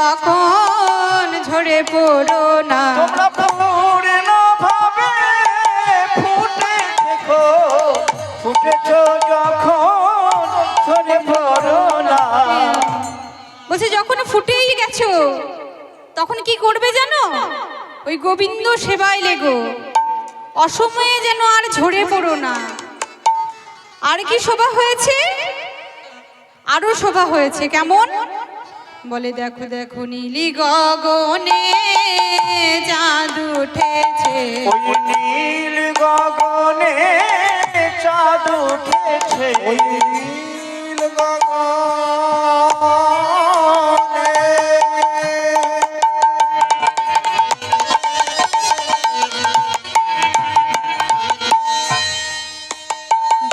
যখন ঝরে পড়ো না, তোমরা পূর্ণ ভাবে ফুটে দেখো, ফুটেছ যখন ঝরে পড়ো না। বলছে যখন ফুটেই গেছো তখন কি করবে জানো? ওই গোবিন্দ সেবায় লেগো, অসময়ে যেন আর ঝরে পড়ো না। আর কি শোভা হয়েছে? আরো শোভা হয়েছে। কেমন? বলে দেখো দেখো নীলি গগনে চাঁদ উঠেছে, ওই নীল গগনে চাঁদ উঠেছে, ওই নীল গগনে।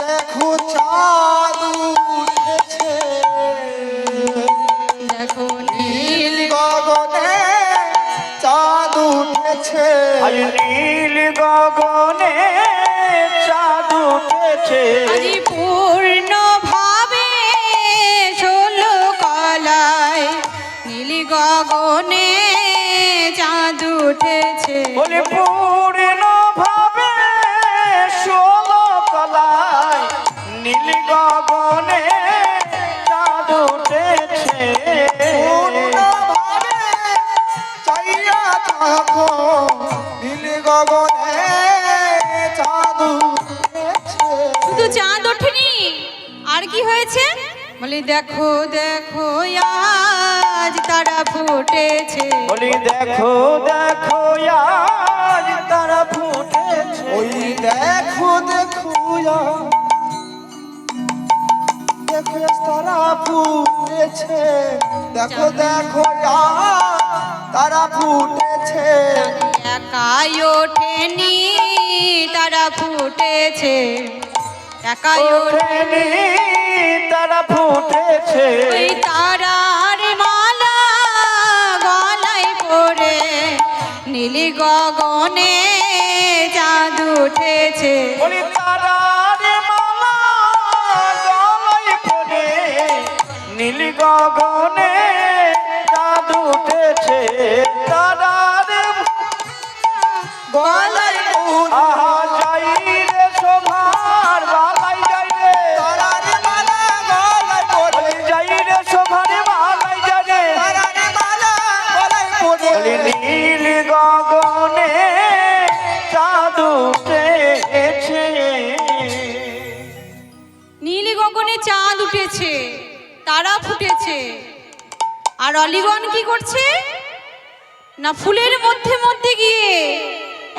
দেখো চাঁদ উঠেছে, দেখো নীল গগনে চাঁদ উঠেছে, নীল গগনে চাঁদ উঠেছে। আজি পূর্ণ ভাবে ষোলো কলায় নীল গগনে চাঁদ উঠেছে। বলে পূর্ণ ভাবে ষোলো কলায় নীল গগনে চাঁদ উঠেছে। পূর্ণ ভাবে চাইয়া থাকো নীল গগনে চাঁদ উঠেছে। শুধু চাঁদ ওঠেনি, আর কি হয়েছে? বলি দেখো দেখো আজ তারা ফুটেছে, বলি দেখো দেখো আজ তারা ফুটেছে, ওই দেখো দেখো দেখো তারা ফুটেছে, দেখো দেখো তারা ফুটেছে। একাই ওঠেনি তারা ফুটেছে, একাই ওঠেনি তারা ফুটেছে, ওই তারার মালা গলায় পড়ে নীল গগনে চাঁদ উঠেছে। বলি তারার মালা গলায় পড়ে নীল গগনে চাঁদ উঠেছে। তারার গলায় আহা যাই রে শোভার বালাই যাই রে, তারার মালা গলায় পড়ে যাই রে শোভার বালাই যাই রে, তারার মালা গলায় পড়ে নীল গগনে চাঁদ উঠেছে। নীল গগনে চাঁদ উঠেছে, তারা ফুটেছে, আর অলিগণ কি করছে না ফুলের মধ্যে মধ্যে গিয়ে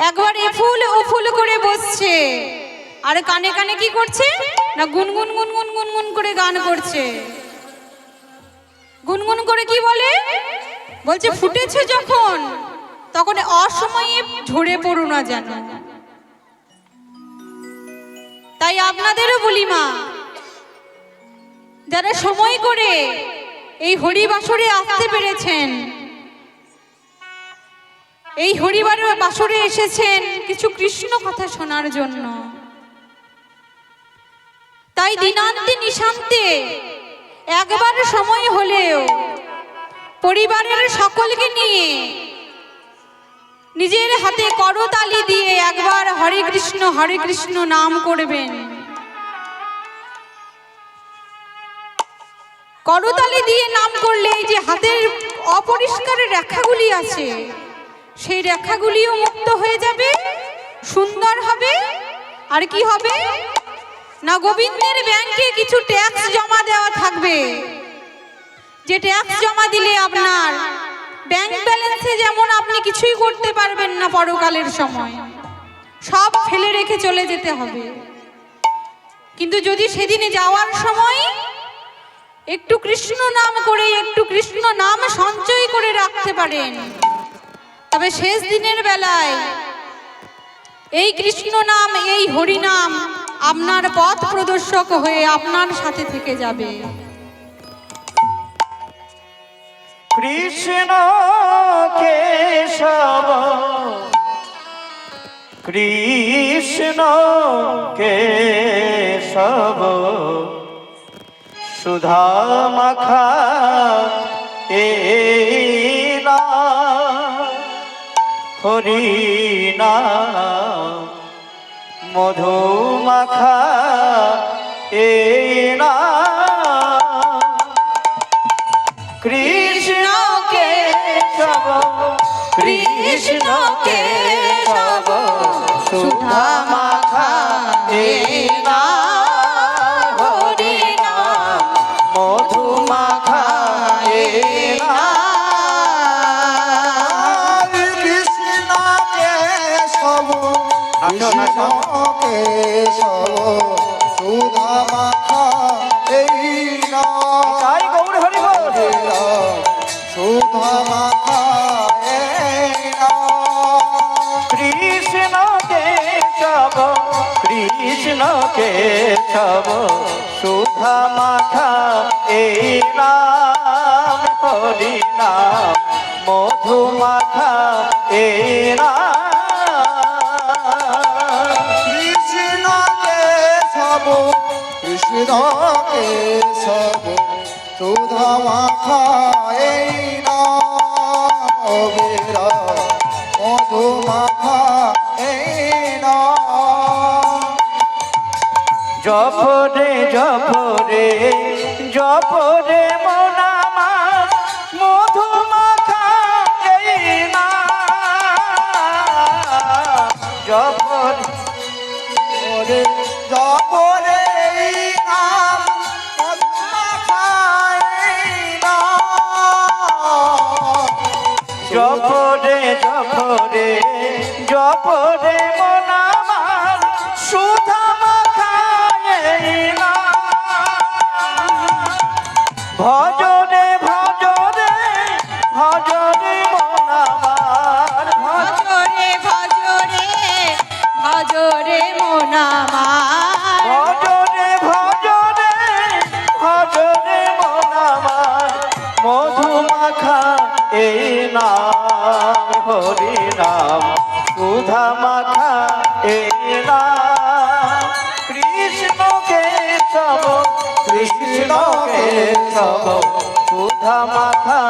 একবার এ ফুল ও ফুল করে বসছে, আর কানে কানে কি করছে না গুনগুন গুনগুন গুনগুন করে গান করছে। গুনগুন করে কি বলে? বলছে ফুটেছে যখন তখন অসময়ে ঝরে পড়ো না যেন। তাই আপনাদেরও বলি মা, যারা সময় করে এই হরিবাসরে আসতে পেরেছেন, এই হরিবারের বাসরে এসেছেন কিছু কৃষ্ণ কথা শোনার জন্য, তাই দিনান্তে নিশান্তে একবার সময় হলেও পরিবারের সকলকে নিয়ে নিজের হাতে করতালি দিয়ে একবার হরে কৃষ্ণ নাম করবেন। করতালি দিয়ে নাম করলে এই যে হাতের অপরিষ্কার রেখাগুলি আছে সেই রেখাগুলিও মুক্ত হয়ে যাবে, সুন্দর হবে। আর কি হবে না গোবিন্দের ব্যাংকে কিছু ট্যাক্স জমা দেওয়া থাকবে, যে ট্যাক্স জমা দিলে আপনার ব্যাংক ব্যালেন্সে যেমন আপনি কিছুই করতে পারবেন না, পরকালের সময় সব ফেলে রেখে চলে যেতে হবে। কিন্তু যদি সেদিনে যাওয়ার সময় একটু কৃষ্ণ নাম করে একটু কৃষ্ণ নাম সঞ্চয় করে রাখতে পারেন, তবে শেষ দিনের বেলায় এই কৃষ্ণ নাম এই হরি নাম আপনার পথ প্রদর্শক হয়ে আপনার সাথে থেকে যাবে। কৃষ্ণ কেশব কৃষ্ণ কেশব সুধা মাখা এই নাম মধুমাখা এই নাম কৃষ্ণ কেশব কৃষ্ণ কেশব সুধা মাখা এই নাম হরি নাম মধুমাখা এই নাম কৃষ্ণ কেশব কৃষ্ণ কেশব সুধা মাখা এই নাম তাই গৌর হরি বল সুধা মাখা এই নাম কৃষ্ণ কেশব কৃষ্ণ কেশব সুধা মাখা এই নাম হরি নাম মধু মাখা এই নাম কৃষ্ণ কেশব কৃষ্ণ কেশব সুধা মাখা এই নাম অবিরা মধু মাখা এই নাম জপরে জপরে জপরে মনামা মধু মাখা এই নাম জপরে ওরে জপরে এই নাম মধু মাখা এই নাম জপরে জপরে জপরে মনামার সুধা মাখা এই নাম ভজরে ভজরে ভজরে মনামার ভজরে ভজরে ভজরে মোনামার ভজরে ভজরে ভজরে মনামার মধু মাখা এই নাম হরি নাম সুধা মাখা এই নাম কৃষ্ণ কেশব কৃষ্ণ কেশব সুধা মাখা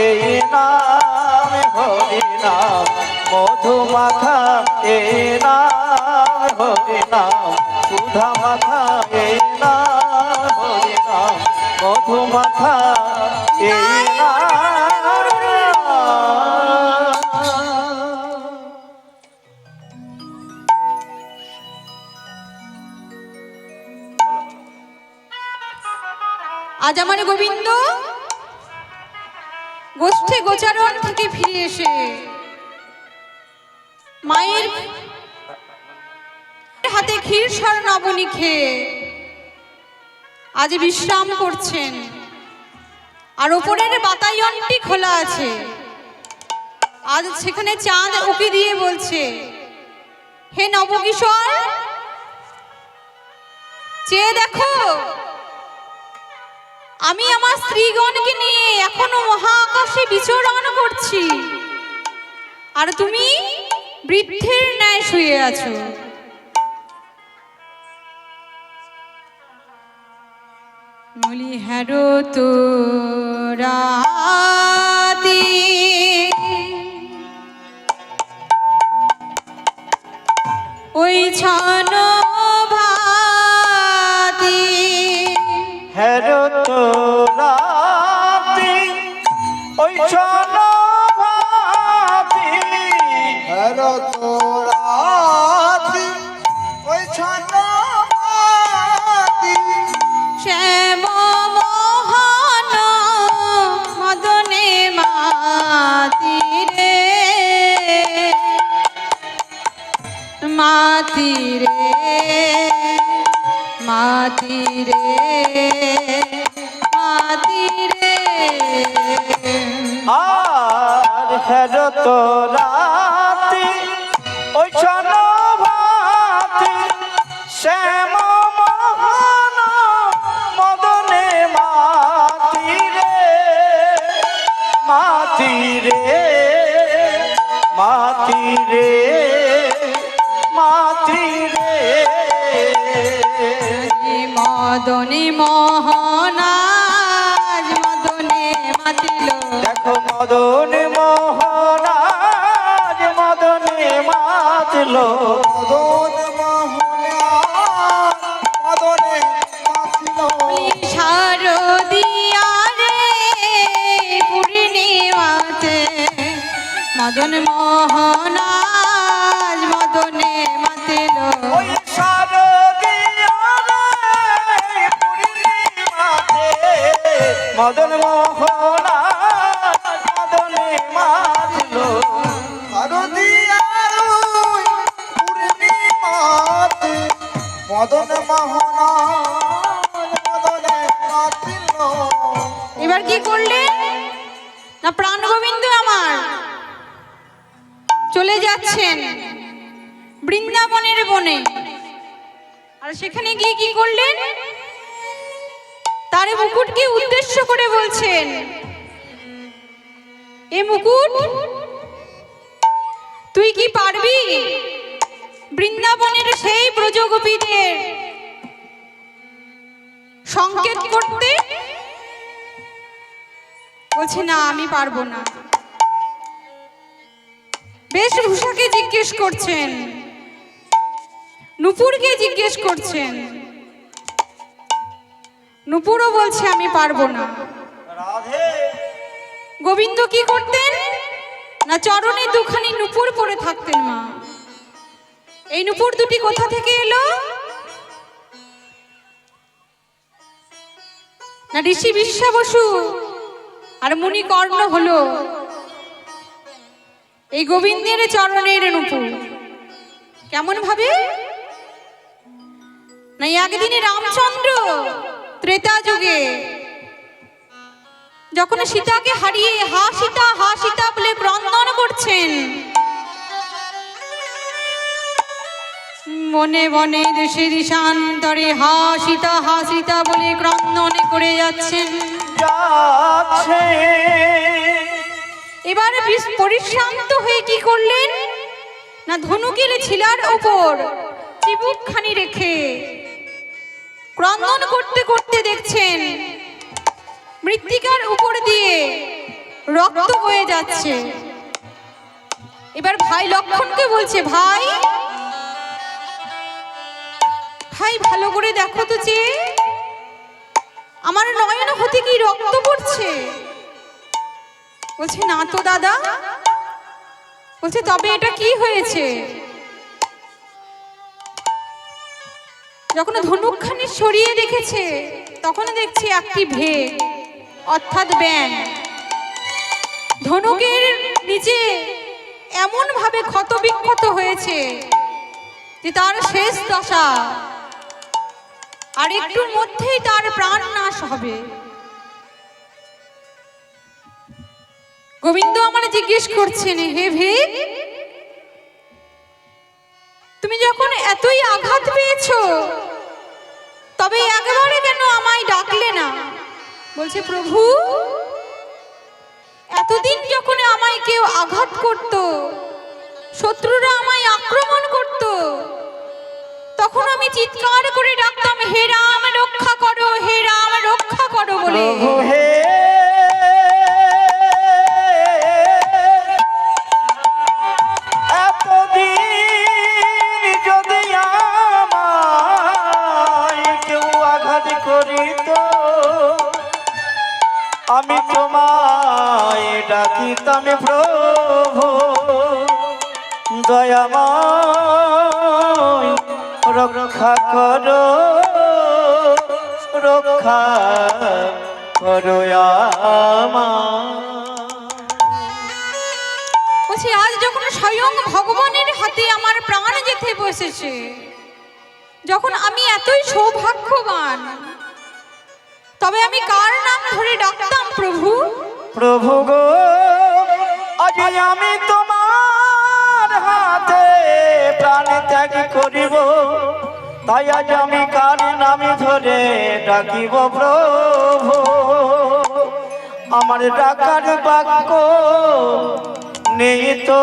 এই নাম হরি নাম মধু মাখা এই নাম হরি নাম সুধা মাখা এই নাম হরি নাম মধু মাখা এই আজ আমার গোবিন্দ গোষ্ঠী গোচারণ থেকে ফিরে এসে মায়ের হাতে ক্ষীরসর নবনী খেয়ে আজ বিশ্রাম করছেন। আর ওপরের বাতায়নটি খোলা আছে। আজ সেখানে চাঁদ উকি দিয়ে বলছে, হে নবকিশোর, চেয়ে দেখো, আমি আমার স্ত্রীগণকে নিয়ে এখনো মহাকাশে বিচরণ করছি, আর তুমি বৃদ্ধের ন্যায় শুয়ে আছো। বলি হ্যারো তো রাতি ওই ছন ভাতি হেরো তো রাতি ওই ছন ভাতি হর তোরাতি ওই ছন্দ ভাতি শ্যাম মোহন মদনে মাতিরে মাতিরে মাতিরে মাতিরে আর হেরো তো রাতি ওই ছন ভাতি শ্যাম মোহন মদনে মাতি রে মাতি রে মাতি রে মাতি রে মদনে মোহনাজ মদনে মাতিল দেখো মদন মদন মোহন আজ মদনে মাতিল। ওই শারদীয়া রে পূর্ণিমাতে মদন মোহন মদনে মাতল। শারদীয়ার ওই পূর্ণিমাতে মদন মোহন মদনে মাতিল। এবার কি করলেন না, প্রাণ গোবিন্দ আমার চলে যাচ্ছেন বৃন্দাবনের বনে। আর সেখানে গিয়ে কি করলেন, তার মুকুটকে উদ্দেশ্য করে বলছেন, এ মুকুট তুই কি পারবি বৃন্দাবনের সেই ব্রজগোপীদের সংকেত করতে? বলছে না, আমি পারবো না। বেশভূষাকে জিজ্ঞেস করছেন, নূপুরকে জিজ্ঞেস করছেন, নূপুরও বলছে আমি পারবো না। রাধে গোবিন্দ কি করতেন না, চরণে দুখানি নূপুর পরে থাকতেন মা। এই নূপুর দুটি কোথা থেকে এলো না, ঋষি বিশ্বাবসু আর মুনি কর্ণ হলো এই গোবিন্দের চরণের নূপুর। কেমন ভাবে না, একদিনে রামচন্দ্র ত্রেতা যুগে যখন সীতাকে হারিয়ে হা সীতা বলে ক্রন্দন করছেন, মনে মনে দেশে দেশান্তরে হা সীতা বলে ক্রন্দন করে যাচ্ছেন। যাচ্ছে এবার পরিশ্রান্ত হয়ে কি করলেন না, ধনুকের ছিলার উপর চিবুকখানি রেখে ক্রন্দন করতে করতে দেখছেন মৃত্তিকার উপর দিয়ে রক্ত বয়ে যাচ্ছে। এবার ভাই লক্ষণকে বলছে, ভাই ভালো করে দেখো তো, যে আমার নয়ন হতে কি রক্ত পড়ছে? বলছে না তো দাদা। বলছে তবে এটা কি হয়েছে? যখন ধনুকখানি সরিয়ে দেখেছে তখন দেখছে একটি ভেগ অর্থাৎ ব্যাং ধনুকের নিচে এমন ভাবে ক্ষত বিক্ষত হয়েছে যে তার শেষ দশা, আর একটুর মধ্যেই তার প্রাণ নাশ হবে। গোবিন্দ আমার জিজ্ঞেস করছেন, হে ভেগ, তুমি যখন এতই আঘাত পেয়েছো তবে একেবারে কেন আমায় ডাকলে না? বলছে প্রভু, এতদিন যখন আমায় কেউ আঘাত করত, শত্রুরা আমায় আক্রমণ করত, তখন আমি চিৎকার করে ডাকতাম, হে রাম রক্ষা করো, হে রাম রক্ষা করো বলে। প্রভু হে এতদিন যদি আমায় কেউ আঘাত করিত, আমি তোমায় ডাকিতাম প্রভু দয়াময় রক্ষা করো, রক্ষা করো বলছি আজ যখন স্বয়ং ভগবানের হাতে আমার প্রাণ যেতে বসেছে, যখন আমি এতই সৌভাগ্যবান, তবে আমি কার নাম ধরে ডাকতাম প্রভু? প্রভু গো, আজ আমি তোমার হাতে প্রাণ ত্যাগ করিব, তাই আজ আমি কার নাম ধরে ডাকিব প্রভু? আমার ডাকার বাক্য নেই তো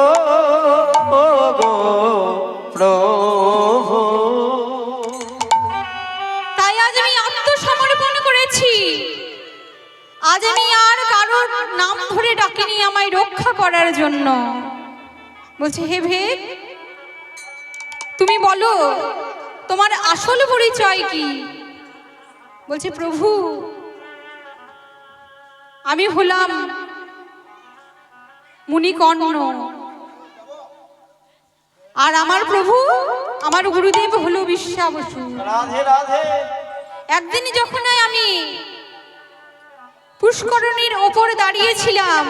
গো প্রভু। তাই আজ আমি আত্মসমর্পণ করেছি। আজ আমি আর কারোর নাম ধরে ডাকিনি আমায় রক্ষা করার জন্য। বলছে হে ভেগ, তুমি বলো তোমার আসল পরিচয় কি? বলছে প্রভু, আমি হলাম মুনিকর্ণ। আর আমার প্রভু, আমার গুরুদেব হলো বিশ্বাবসু। রাধে রাধে। একদিন যখন আমি পুষ্করণীর ওপর দাঁড়িয়েছিলাম,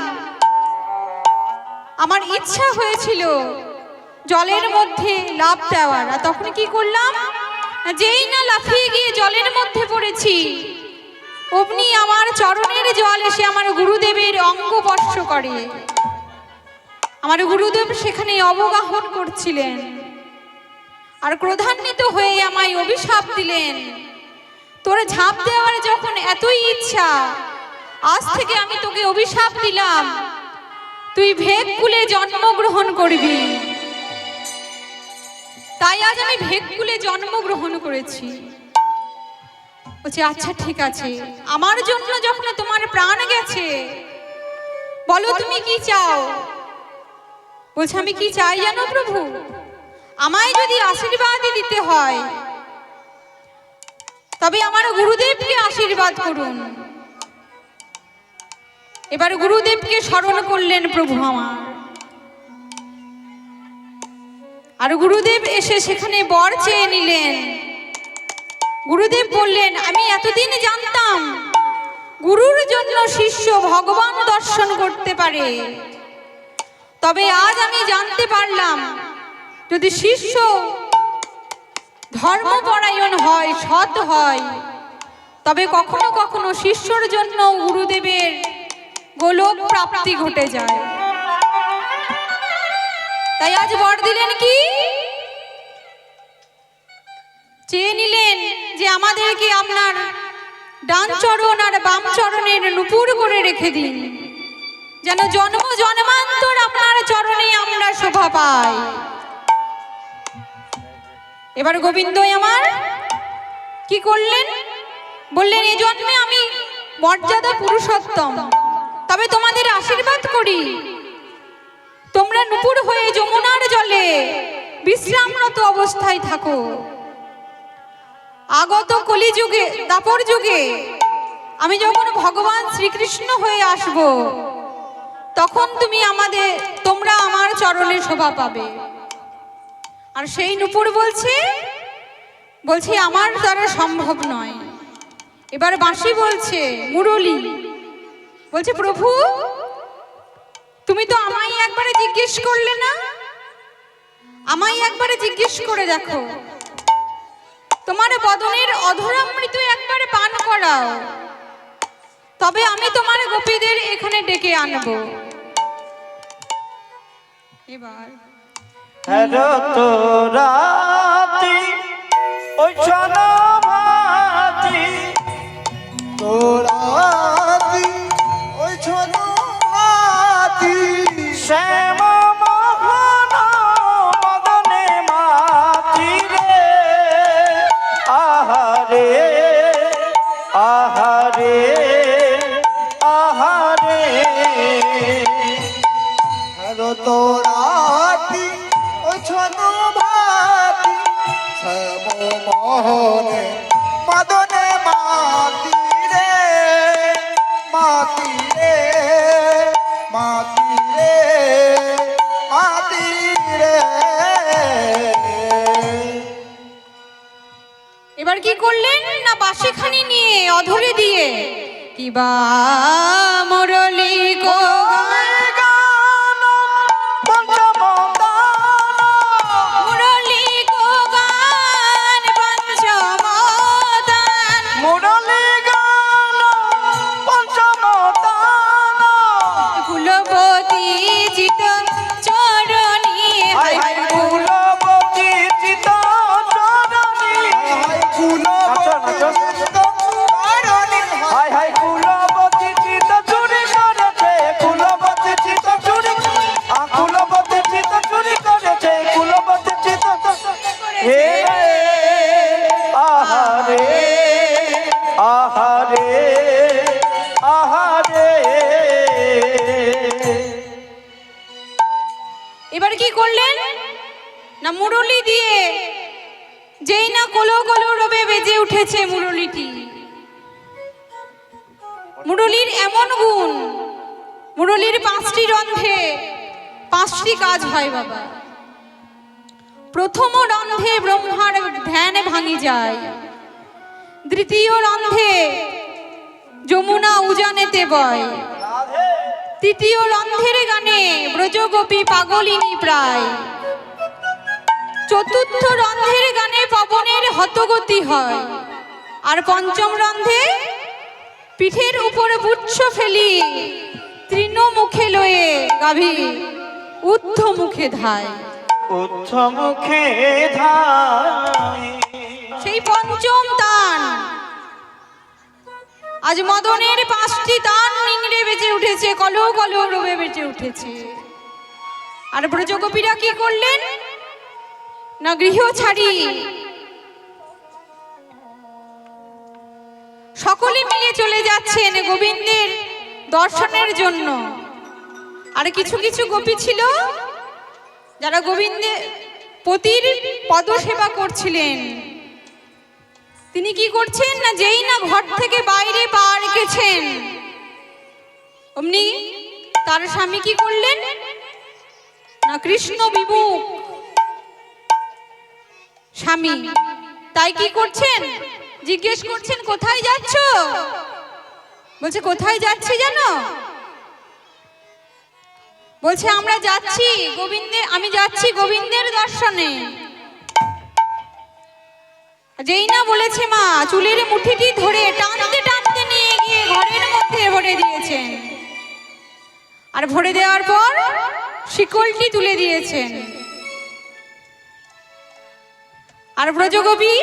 আমার ইচ্ছা হয়েছিল জলের মধ্যে লাফ দেওয়ার। আর তখন কি করলাম, যেই না লাফিয়ে গিয়ে জলের মধ্যে পড়েছি, অমনি আমার চরণের জল এসে আমার গুরুদেবের অঙ্গ স্পর্শ করে। আমার গুরুদেব সেখানে অবগাহন করছিলেন, আর ক্রোধান্বিত হয়ে আমায় অভিশাপ দিলেন, তোর ঝাঁপ দেওয়ার যখন এতই ইচ্ছা, আজ থেকে আমি তোকে অভিশাপ দিলাম, তুই ভেগকুলে জন্মগ্রহণ করবি। তাই আজ আমি ভেগকুলে জন্মগ্রহণ করেছি। বলছি আচ্ছা ঠিক আছে, আমার জন্য যখন তোমার প্রাণ গেছে, বলো তুমি কি চাও। বলছে আমি কি চাই জানো প্রভু, আমায় যদি আশীর্বাদ দিতে হয় তবে আমার গুরুদেবকে আশীর্বাদ করুন। এবার গুরুদেবকে স্মরণ করলেন প্রভু আমার, আর গুরুদেব এসে সেখানে বর চেয়ে নিলেন। গুরুদেব বললেন, আমি এতদিন জানতাম গুরুর জন্য শিষ্য ভগবান দর্শন করতে পারে, তবে আজ আমি জানতে পারলাম যদি শিষ্য ধর্মপরায়ণ হয়, সৎ হয়, তবে কখনো কখনো শিষ্যর জন্য গুরুদেবের গোলক প্রাপ্তি ঘটে যায়। তাই আজ বর দিলেন কি, চেয়ে নিলেন যে আমাদেরকে আপনার ডান চরণ আর বাম চরণের নুপুর করে রেখে দিন, যেন জন্ম জন্মান্তর আপনার চরণে আমরা শোভা পাই। এবার গোবিন্দ আমার কি করলেন, বললেন এই জন্মে আমি মর্যাদা পুরুষোত্তম, তবে তোমাদের আশীর্বাদ করি, তোমরা নুপুর হয়ে যমুনার জলে বিশ্রামরত অবস্থায় থাকো। আগত কলিযুগে, দাপর যুগে আমি যখন ভগবান শ্রীকৃষ্ণ হয়ে আসব, তখন তোমরা আমার চরণে শোভা পাবে। আর সেই নুপুর বলছে আমার দ্বারা সম্ভব নয়। এবার বাঁশি বলছে, মুরলী বলছে, প্রভু তুমি তো আমায় একবারে জিজ্ঞেস করলে না, আমায় একবারে জিজ্ঞেস করে দেখো, তোমার বদনের অধরামৃত একবারে পান করাও, তবে আমি তোমার গোপীদের এখানে ডেকে আনব। এবার তো রাতি ওই ভাতি, তোরাতি ওই ছোট হাতি, শ্যাম মোহন মদনে মাতি রে, আহারে আহারে আহারে। হ্যালো তোরাতি ওই ছোট ভাতি, শ্যাম মোহনে মদনে মাতি রে, মাতি রে, মাতি রে, মাতি রে। এবার কি করলেন না, বাঁশিখানি নিয়ে অধরে দিয়ে কিবা মুরলী গো মুরলী গো গান পঞ্চমদান, কুলবতী জিত চরণী, হায় হায় কুলবতী চিত চরণী, হায় হায় কুলবতী চিত চুরি করেছে, কুলবতী চিত চুরি, কুলবতী চিত চুরি করেছে, কুলবতী চিত হে আহারে আহারে আহারে। এবার কি করলেন না, মুরলী দিয়ে যেই না কলো কলো রবে বেজে উঠেছে মুরলীটি, মুরলীর এমন গুণ, মুরলীর 5টি রন্ধ্রে 5টি কাজ হয় বাবা। প্রথম রন্ধে ব্রহ্মার ধ্যান ভাঙি যায়, দ্বিতীয় রন্ধে যমুনা উজানেতে বয়, তৃতীয় রন্ধের গানে ব্রজগোপী পাগলিনী প্রায়, চতুর্থ রন্ধের গানে পবনের হতগতি হয়, আর পঞ্চম রন্ধে পিঠের উপরে পুচ্ছ ফেলি তৃণ মুখে লয়ে গাভী ঊর্ধ্ব মুখে ধায়। উচ্চ মুখে ধাই সেই পঞ্চম তান আজ মদনের 5টি তান নিংড়ে বেজে উঠেছে, কলহ কলহ রবে বেজে উঠেছে। আর ব্রজগোপীরা কি করলেন না, গৃহ ছাড়ি সকলে মিলে চলে যাচ্ছেন গোবিন্দের দর্শনের জন্য। আর কিছু কিছু গোপী ছিল যারা গোবিন্দের পতির পদসেবা করছিলেন। তিনি কি করছেন না, যেই না ঘর থেকে বাইরে পা রেখেছেন অমনি তার স্বামী কি করলেন না, কৃষ্ণ বিমুখ স্বামী। তাই কি করছেন, জিজ্ঞেস করছেন কোথায় যাচ্ছ? বলছে কোথায় যাচ্ছি জানো? বলছে আমরা যাচ্ছি আমি যাচ্ছি গোবিন্দের দর্শনে। যেই না বলেছে মা, চুলের মুঠিটি ধরে টানতে টানতে নিয়ে গিয়ে ঘরের মধ্যে ভরে দিয়েছেন। আর ভরে দেওয়ার পর শিকলটি তুলে দিয়েছেন। আর ব্রজগোপী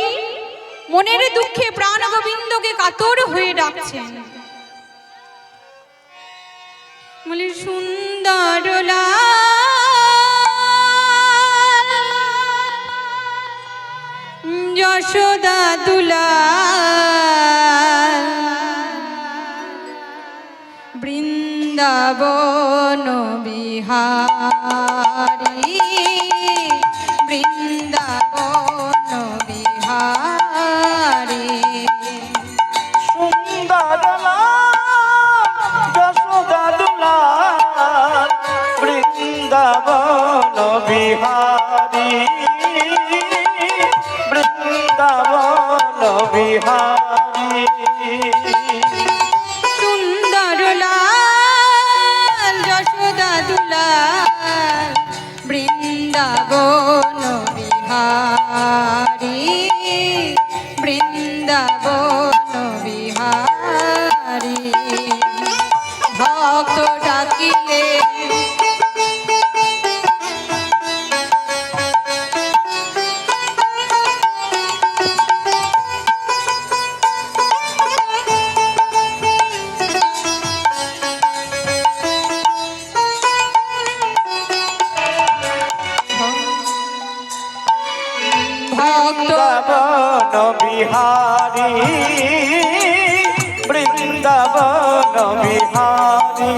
মনের দুঃখে প্রাণ গোবিন্দকে কাতর হয়ে ডাকছেন, বলে সুন্দর যশোদা দুলাল, বৃন্দাবন বিহারী, বৃন্দাবন বিহারী। সুন্দর যশোদা দুলাল, বৃন্দাবন বিহারী, বৃন্দাবন বিহারী। সুন্দর লাল যশোদা দুলাল, বৃন্দাবন বিহারী, বৃন্দাবন বিহারী। ভক্ত ডাকিলে বৃন্দাবন বিহারী, বৃন্দাবন বিহারী।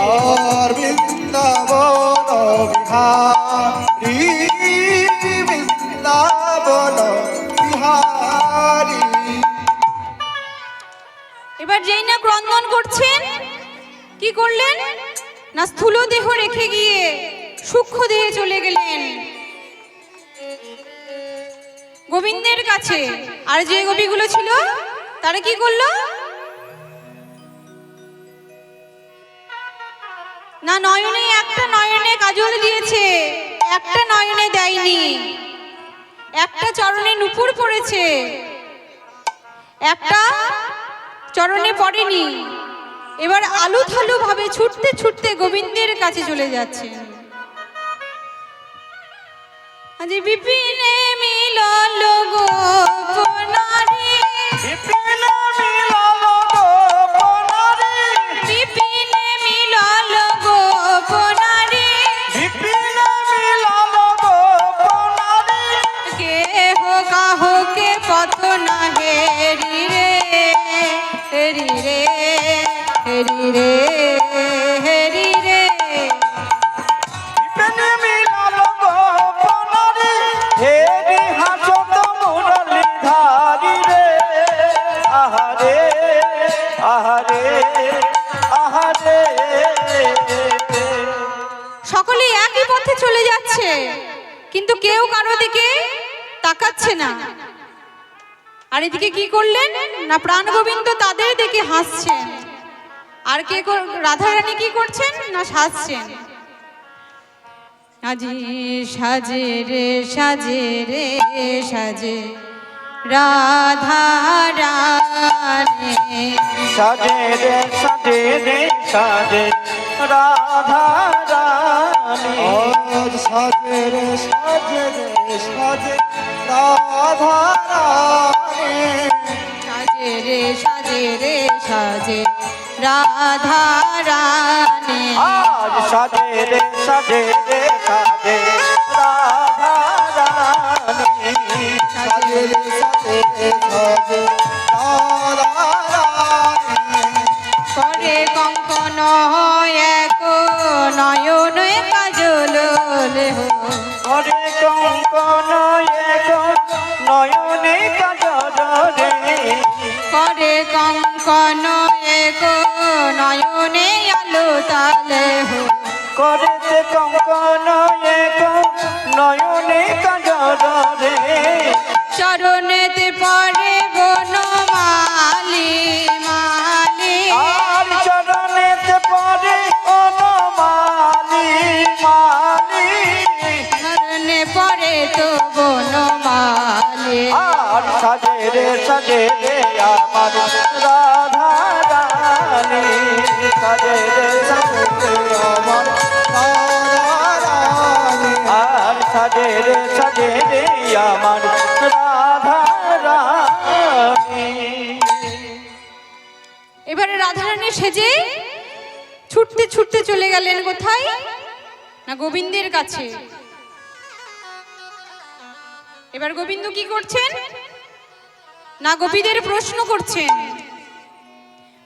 আর বৃন্দাবন বিহারী, বৃন্দাবন বিহারী। এবার যেই না ক্রন্দন করছেন, কি করলেন না, স্থূল দেহ রেখে গিয়ে সূক্ষ্ম দেহে চলে গেলেন গোবিন্দের কাছে। আর যে গোপীগুলো ছিল তারা কি করলো না, নয়নে একটা নয়নে কাজল দিয়েছে, একটা নয়নে দেয়নি, একটা চরণে নুপুর পড়েছে, একটা চরণে পড়েনি। এবার আলু থালু ভাবে ছুটতে ছুটতে গোবিন্দের কাছে চলে যাচ্ছে। আজ বিপিনে মিলল গোপনারী, বিপিনে মিলল গোপনারী, বিপিনে মিলল গোপনারী, বিপিনে মিলল গোপনারী। কেহ কাহকে পথ না হেরি রে, হেরি রে, হেরি রে, হেরি রে। বিপিনে মিলল গোপনারী, হেরি হাসত মুরলীধারী রে। চলে যাচ্ছে, কিন্তু কেউ কারো দিকে তাকাচ্ছে না। আর এদিকে কি করলেন না, প্রাণ গোবিন্দ তাদের দিকে হাসছেন, আর রাধারানী কি করছেন না সাজছেন। আজি সাজে রে সাজে রে সাজে রাধা রানী, সাজে রে সাজে রে সাজে রাধা রানী। আজ সাজে রে সাজে রে সাজে রাধা রানী, সাজে রে সাজে রে সাজে রাধা রানী। আজ সাজে রে সাজে রে সাজে রাধা রানী। সাজে রে সাজে রে সাজে রাধা রানী, করে কঙ্কন এক নয়ন কাজল লেহ, হরে কঙ্কন এক নয়নে কাজল রে। করে কঙ্কন এক নয়নে আলো তালে হো, করেতে কঙ্কন এক নয়নে কাজল রে। চরণেতে পরে বনমালি মালি, আর চরণেতে পরে বনমালি মালি। চরণে পরে তো বনমালি। আর সাজে রে আমার রাধা রানী। সাজে রে আমার রাধা রানী, আর সাজে রে আমার রাধা রানী। এবারে রাধারানী সেজে ছুটতে ছুটতে চলে গেলেন কোথায় না গোবিন্দের কাছে। এবার গোবিন্দ কি করছেন না গোপীদের প্রশ্ন করছেন,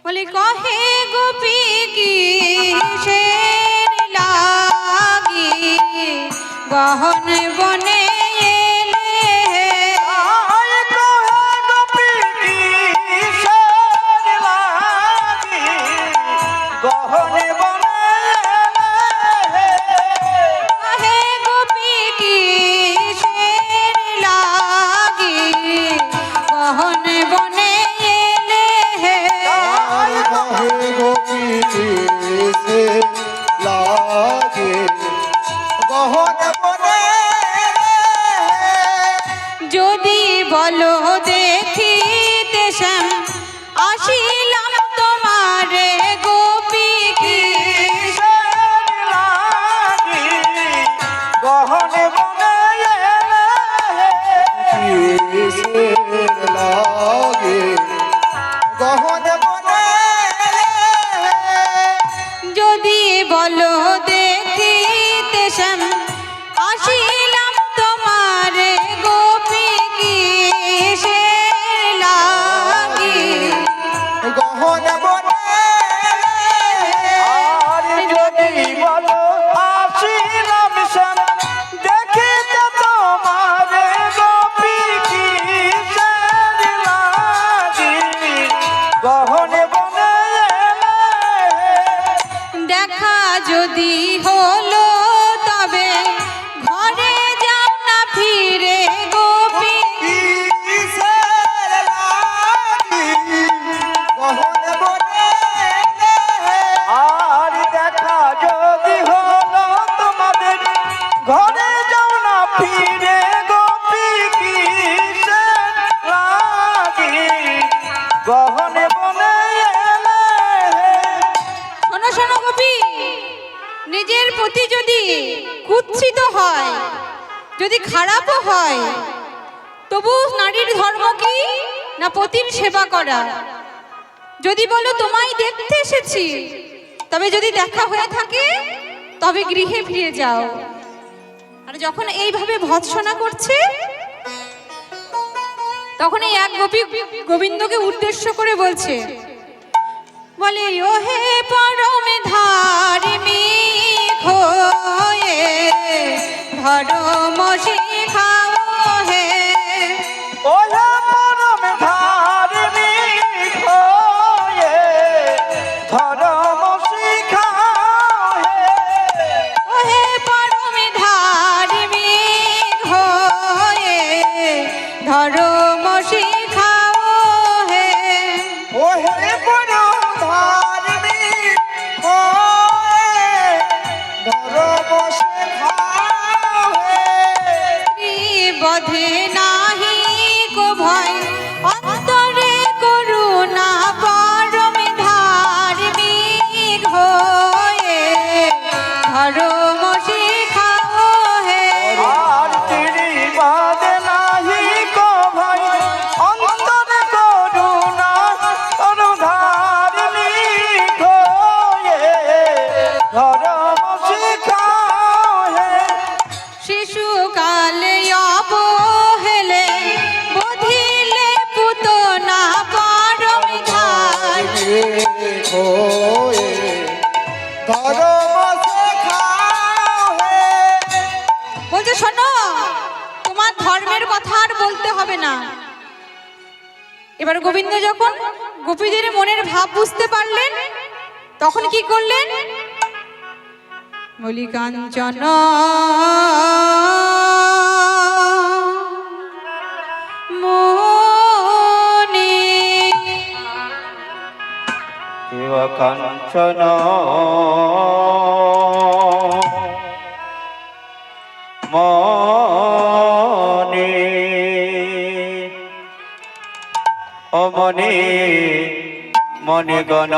বলে কহে গোপী কি লাগি গহন বনে এলে, আয় কহে গোপী কিসের লাগি গহনে বনে এলে। কহে গোপী কি লাগি গহন বনে এলে, আয় কহে গোপী সে লাগে গহন বনে, যদি বলো দেখিতে শ্যাম আসিলাম তোমারে গোপী কি, কিসের লাগি গহনে বনে এলে। কিসের লাগে গহন বনে, যদি বলো দেখিতে শ্যাম আসিলাম তোমারে গোপী কি সে লাগি, গহন বনে, আর যদি বলো আসিলাম শ্যাম দেখিতে তোমারে গোপী কিসের লাগি গহনে বনে এলে। দেখা যদি হলো তবে ঘরে যাও না ফিরে গোপী, কিসের লাগি গহন বনে, আর দেখা যদি হলো তোমাদের ঘরে যাও না ফিরে গোপী কিসের লাগি গহনে বনে এলে। শোনো শোনো গোপী, নিজের প্রতি যদি কুৎসিত হয়, যদি খারাপও হয়, তবু নারীর ধর্ম কি না পতির সেবা করা। যদি বলো তোমায় দেখতে এসেছি, তবে যদি দেখা হয়ে থাকে তবে গৃহে ফিরে যাও। আর যখন এইভাবে ভৎসনা করছে, তখন এই এক গোপী গোবিন্দকে উদ্দেশ্য করে বলছে, বলে ওহে পরমে ধার্মিক হয়ে ধর্ম শিখাও হে, ওহে পরম ধার্মিক হয়ে ধর্ম শিখাও হে। ওহে পরমে ধার্মিক এবার গোবিন্দ যখন গোপীদের মনের ভাব বুঝতে পারলেন তখন কি করলেন? বলি কাঞ্চন মনে শিব কাঞ্চন মনে ও মনে মনে গণ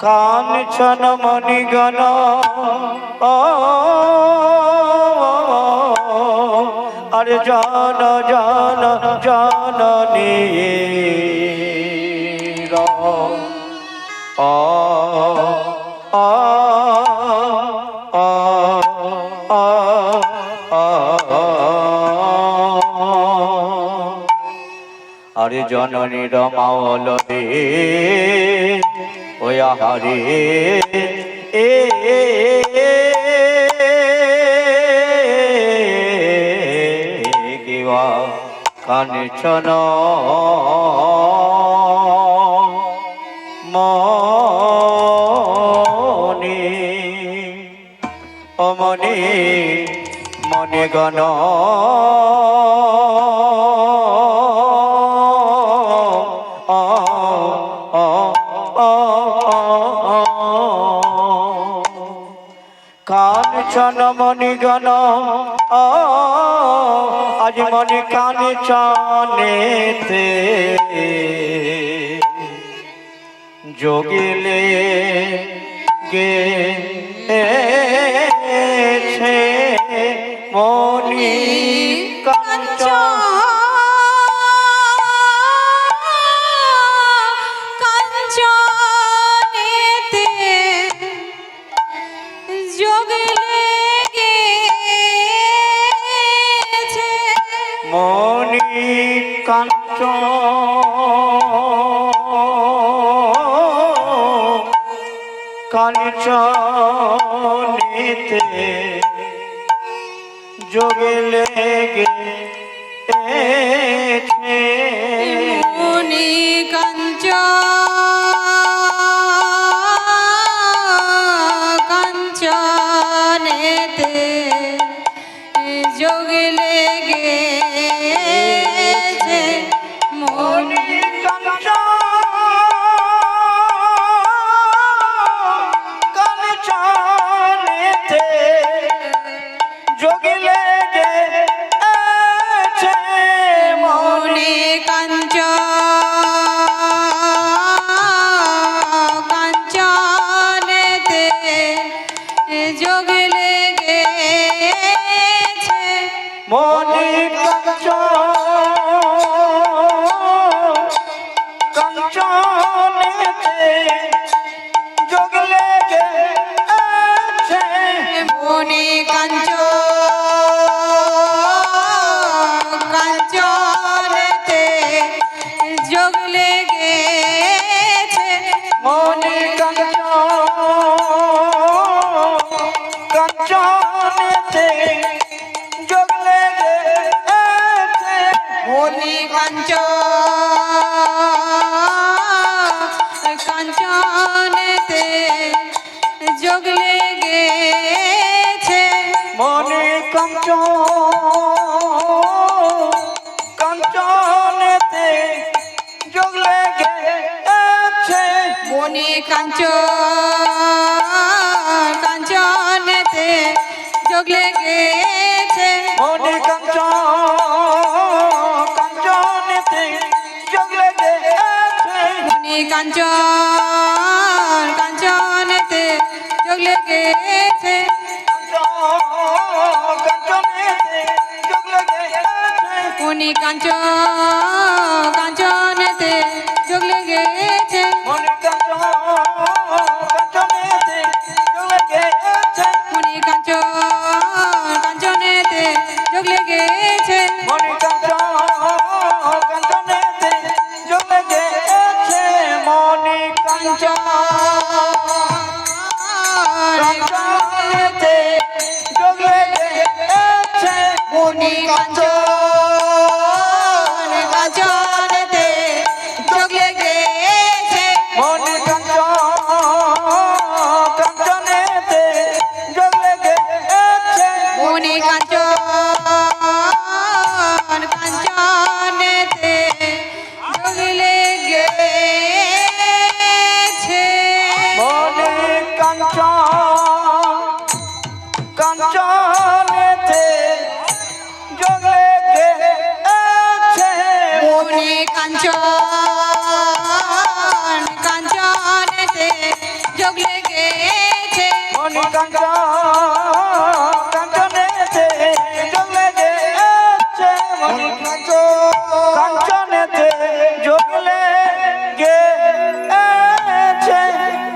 কাঞ্চন মণিগণ আরে জান জান জাননী আরে জননী রমাওল রে ওই আহারে কিবা কাঞ্চন মনে ও মনে মনে গণ কাঞ্চন মণিগণ আজ মনে কাঞ্চনেতে যোগিলে গেছে মণি কাঞ্চন কাঞ্চনেতে যোগ লেগেছে মণি কাঞ্চন কাঞ্চনেতে যোগে লেগেছে মনি কাঞ্চনেতে যোগ লেগেছে মনি কাঞ্চনেতে যোগে লেগেছে মনি কাঞ্চনেতে যোগ লেগেছে মনি কাঞ্চনেতে যোগ লেগেছে মনি কাঞ্চনেতে যোগ লেগেছে মনি কাঞ্চনেতে যোগ লেগেছে মনি কাঞ্চনেতে যোগ লেগেছে মনি কাঞ্চনেতে যোগ লেগেছে মনি কাঞ্চনেতে যোগ লেগেছে মনি কাঞ্চনেতে যোগ লেগেছে মনি কাঞ্চনেতে যোগ লেগেছে কাঞ্চনেতে যোগ লেগেছে মনি কাঞ্চনেতে যোগ লেগেছে মনি কাঞ্চনেতে যোগ লেগেছে মনি কাঞ্চনেতে যোগ লেগেছে মনি কাঞ্চনেতে যোগ মনি কাঞ্চন কাঞ্চনেতে যোগ লেগেছে মনি কাঞ্চনেতে যোগ লেগেছে মনি কাঞ্চনেতে যোগ লেগেছে মনি কাঞ্চনেতে যোগ লেগেছে মনি কাঞ্চনেতে যোগ লেগেছে মনি কাঞ্চনেতে যোগ লেগেছে মনি কাঞ্চনেতে যোগ লেগেছে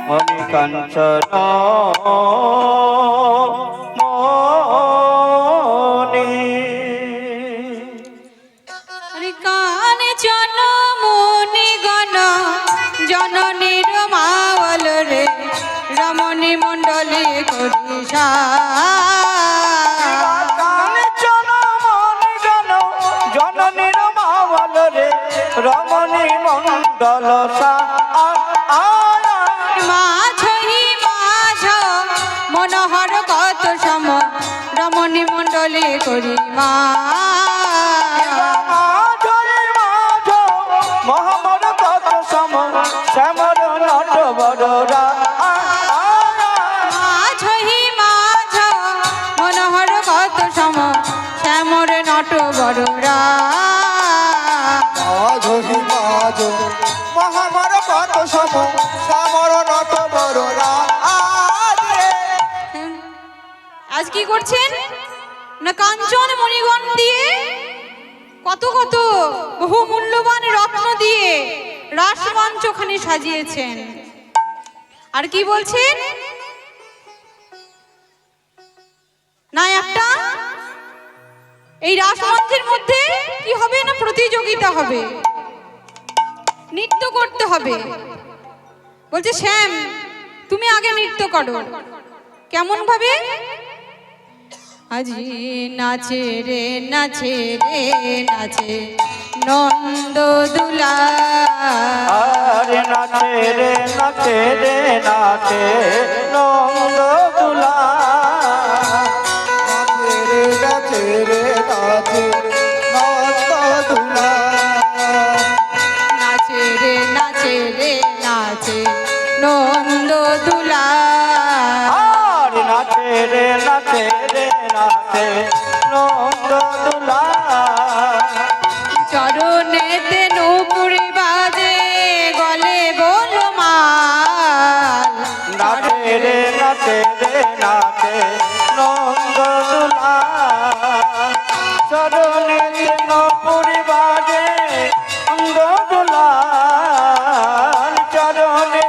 মনি কাঞ্চন মনি কাঞ্চন মুনি গণ জননীর মাওয়াল রে রমণী মণ্ডলী করিষা কাঞ্চন মনি গণ জননীর মাওয়াল রে রমণী মণ্ডল মাঝহি মাঝ মনোহর কত সম রমণী মণ্ডলী করি মা মহামর কত সম শ্যামর নট বড়রা মাঝহি মাঝ মনোহর কত সম শ্যামর নট বড়রা মাঝহি মাঝ মহামার কত সম শ্যামর নত বড়রা আজ কি করছেন না কাঞ্চন মণিগণ দিয়ে কত কত বহু মূল্যবান রত্ন দিয়ে রাসমঞ্চখানি সাজিয়েছেন আর কি বলছেন না একটা এই রাসমঞ্চের মধ্যে কি হবে না প্রতিযোগিতা হবে নৃত্য করতে হবে বলছে শ্যাম তুমি আগে নৃত্য করো কেমন ভাবে আজি নাচে রে নাচে রে নাচে নন্দ দুলা আরে নাচে রে নাচে রে নাচে নন্দ দুলা নাচে রে নাচে নন্দ দুলা নাচে রে নাচে রে নাচে নন্দ দুলা আরে নাচে রে নাচে রে নাচে নন্দ দুলা চরণেতে নূপুরি বাজে গলে বলো মাল নাচে রে নাচে রে নাচে নন্দ দুলা চরণে নপুরি বাজে নন্দ দুলা চরণে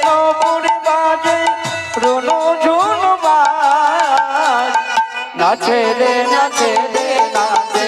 নপুরি বাজে রুনু ঝুনু বাজ নাচে রে নাচে রে নাচে